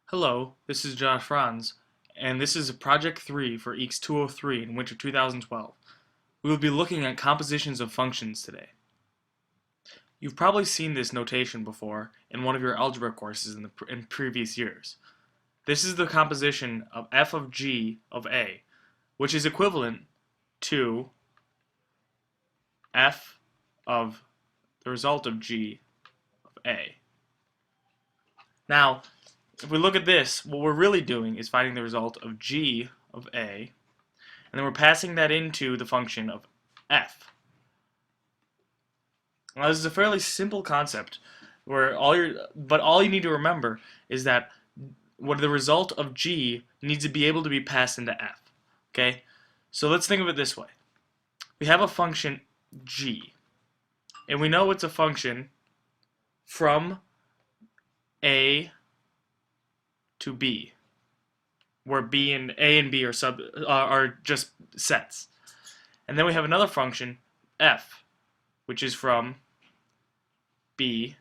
Hello, this is Josh Franz, and this is Project 3 for EECS 203 in winter 2012. We will be looking at compositions of functions today. You've probably seen this notation before in one of your algebra courses in previous years. This is the composition of f of g of a, which is equivalent to f of the result of g of a. Now, if we look at this, what we're really doing is finding the result of g of a, and then we're passing that into the function of f. Now, this is a fairly simple concept, where all you need to remember is that what the result of g needs to be able to be passed into f. Okay, so let's think of it this way: we have a function g, and we know it's a function from a to b, where a and b are just sets. And then we have another function f, which is from b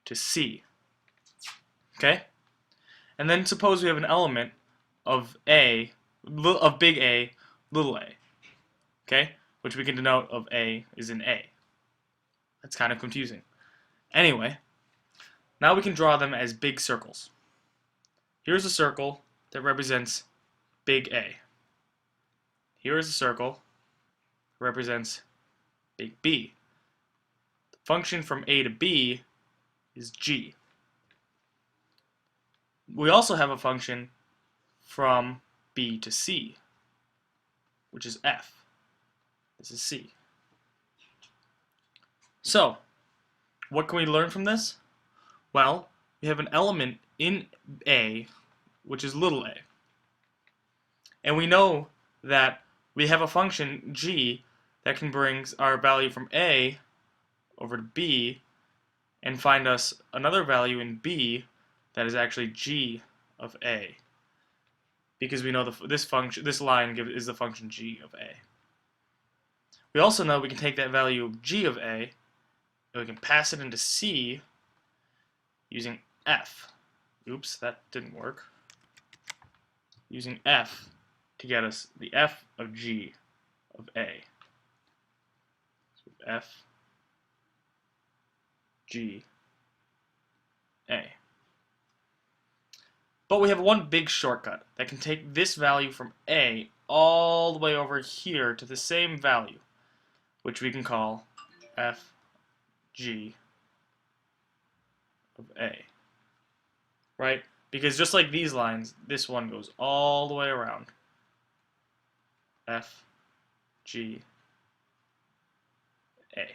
to c. Okay? And then suppose we have an element of big A, little a. Okay? Which we can denote of a is in a. That's kind of confusing. Anyway, now we can draw them as big circles. Here's a circle that represents big A. Here is a circle that represents big B. The function from A to B is g. We also have a function from B to C, which is f. This is c. So, what can we learn from this? Well, we have an element in A, which is little a. And we know that we have a function g that can bring our value from A over to B and find us another value in B that is actually g of A. Because we know this line is the function g of A. We also know we can take that value of g of A and we can pass it into C using f. Oops, that didn't work. Using f to get us the f of g of A. So f g A. But we have one big shortcut that can take this value from A all the way over here to the same value, which we can call f g of A. Right? Because just like these lines, this one goes all the way around. F G A.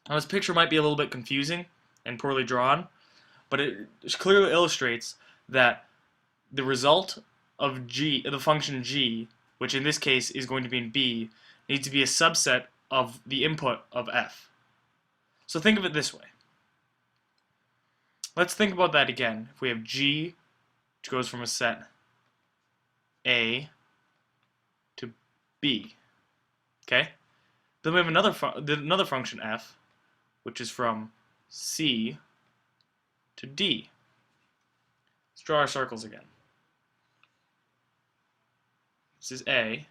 Now this picture might be a little bit confusing and poorly drawn, but it clearly illustrates that the result of the function g, which in this case is going to be in B, needs to be a subset of the input of f. So think of it this way. Let's think about that again. If we have g, which goes from a set A to B, okay? Then we have another function f, which is from C to D. Let's draw our circles again. This is A.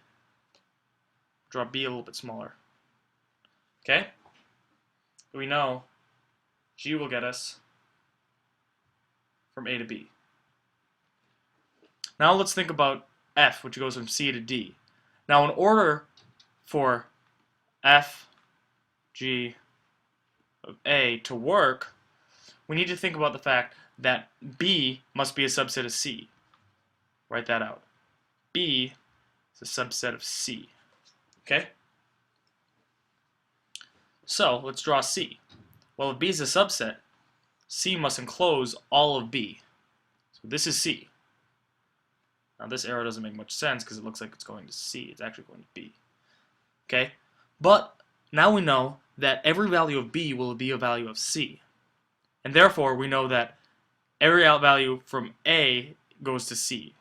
Draw B a little bit smaller. Okay? We know G will get us from A to B. Now let's think about F, which goes from C to D. Now in order for F, G of A to work, we need to think about the fact that B must be a subset of C. Write that out. B is a subset of C. Okay? So let's draw C. Well, if B is a subset, C must enclose all of B. So this is C. Now this arrow doesn't make much sense because it looks like it's going to C. It's actually going to B. Okay? But now we know that every value of B will be a value of C. And therefore we know that every out value from A goes to C.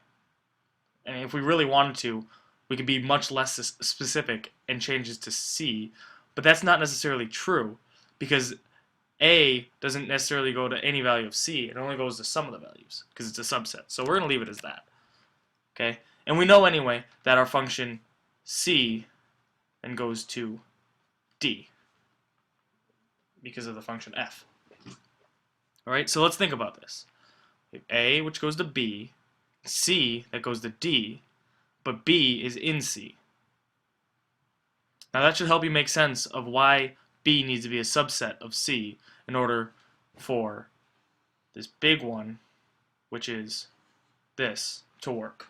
And if we really wanted to, we could be much less specific and change this to C. But that's not necessarily true, because A doesn't necessarily go to any value of C. It only goes to some of the values because it's a subset. So we're going to leave it as that. Okay? And we know anyway that our function C then goes to D because of the function f. Alright, so let's think about this. We have A, which goes to B, C, that goes to D, but B is in C. Now that should help you make sense of why B needs to be a subset of C in order for this big one, which is this, to work.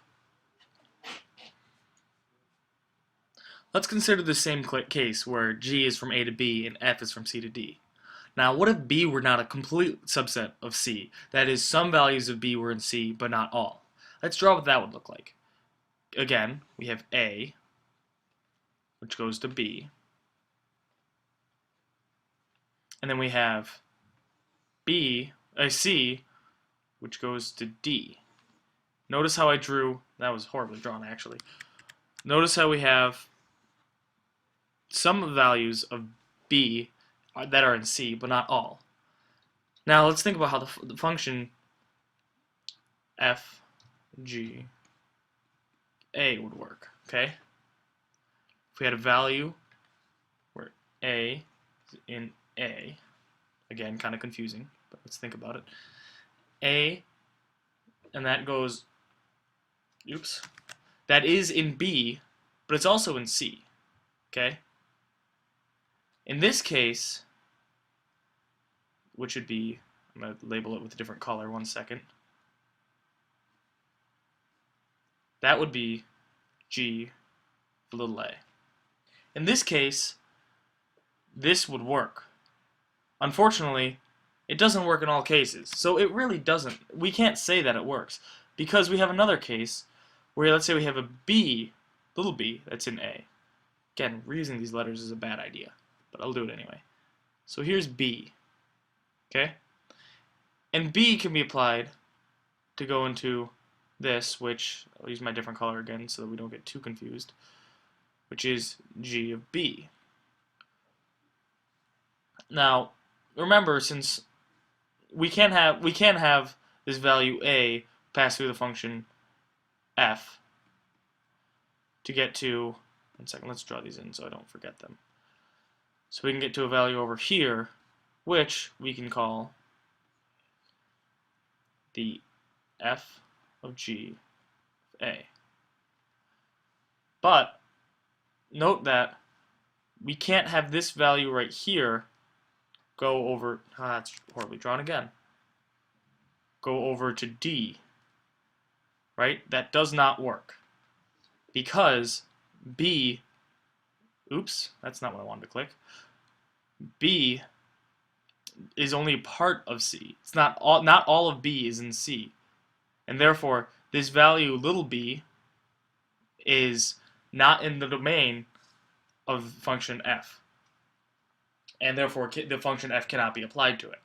Let's consider the same case where G is from A to B and F is from C to D. Now, what if B were not a complete subset of C? That is, some values of B were in C, but not all. Let's draw what that would look like. Again, we have A, which goes to B. And then we have C, which goes to D. Notice how I drew, that was horribly drawn actually. Notice how we have some values of B that are in C, but not all. Now let's think about how the function f, g, a would work, okay? If we had a value where a is in A, again, kind of confusing, but let's think about it. A, and that goes, that is in B, but it's also in C, okay? In this case, which would be, I'm going to label it with a different color, 1 second. That would be G for little a. In this case, this would work. Unfortunately, it doesn't work in all cases. So it really doesn't. We can't say that it works because we have another case where let's say we have a B, little b, that's in A. Again, reusing these letters is a bad idea, but I'll do it anyway. So here's B, okay? And B can be applied to go into this, which, I'll use my different color again so that we don't get too confused, which is G of B. Now, remember, since we can't have this value A pass through the function f to get to, 1 second, let's draw these in so I don't forget them. So we can get to a value over here, which we can call the f of G of A. But note that we can't have this value right here go over, that's horribly drawn again, go over to D, right? That does not work because B, that's not what I wanted to click. B is only part of C. It's not all of B is in C. And therefore, this value little b is not in the domain of function f. And therefore, the function f cannot be applied to it.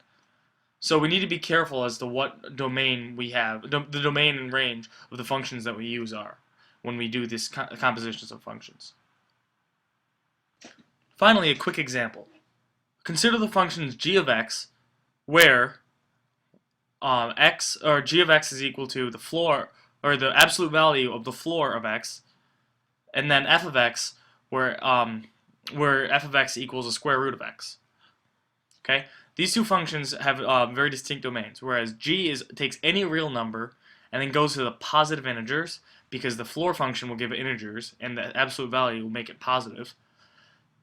So we need to be careful as to what domain we have, the domain and range of the functions that we use are when we do this compositions of functions. Finally, a quick example. Consider the functions g of x, where g of x is equal to the floor, or the absolute value of the floor of x, and then f of x, where f of x equals the square root of x. Okay, these two functions have very distinct domains. Whereas g takes any real number and then goes to the positive integers, because the floor function will give it integers, and the absolute value will make it positive.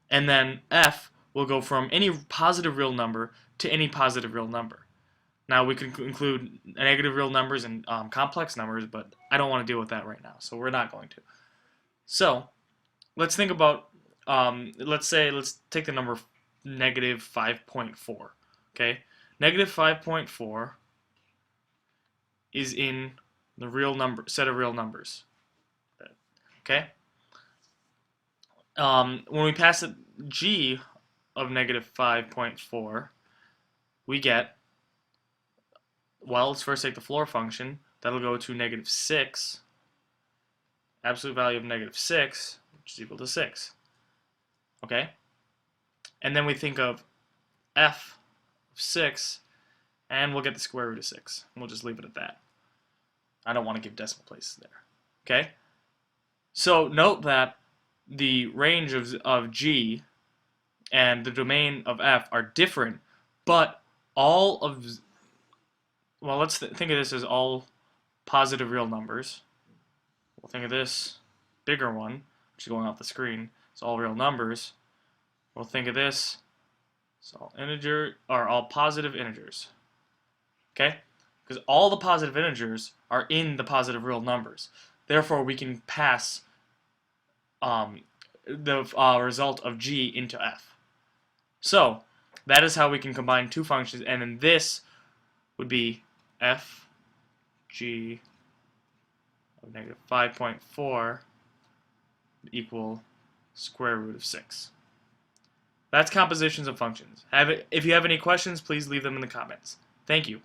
And then f will go from any positive real number to any positive real number. Now we can include negative real numbers and complex numbers, but I don't want to deal with that right now, so we're not going to. So let's think about, let's take the number negative 5.4. Okay, negative 5.4 is in the real number set of real numbers. Okay. When we pass it g of negative 5.4, we get, well, let's first take the floor function. That'll go to negative 6, absolute value of negative 6, which is equal to 6. Okay? And then we think of f of 6, and we'll get the square root of 6. We'll just leave it at that. I don't want to give decimal places there. Okay? So note that the range of g and the domain of f are different, but all of, well, let's think of this as all positive real numbers. We'll think of this bigger one, which is going off the screen. It's all real numbers. We'll think of this, it's all all positive integers. Okay? Because all the positive integers are in the positive real numbers. Therefore, we can pass the result of g into f. So, that is how we can combine two functions, and then this would be f g of negative 5.4 equal square root of 6. That's compositions of functions. If you have any questions, please leave them in the comments. Thank you.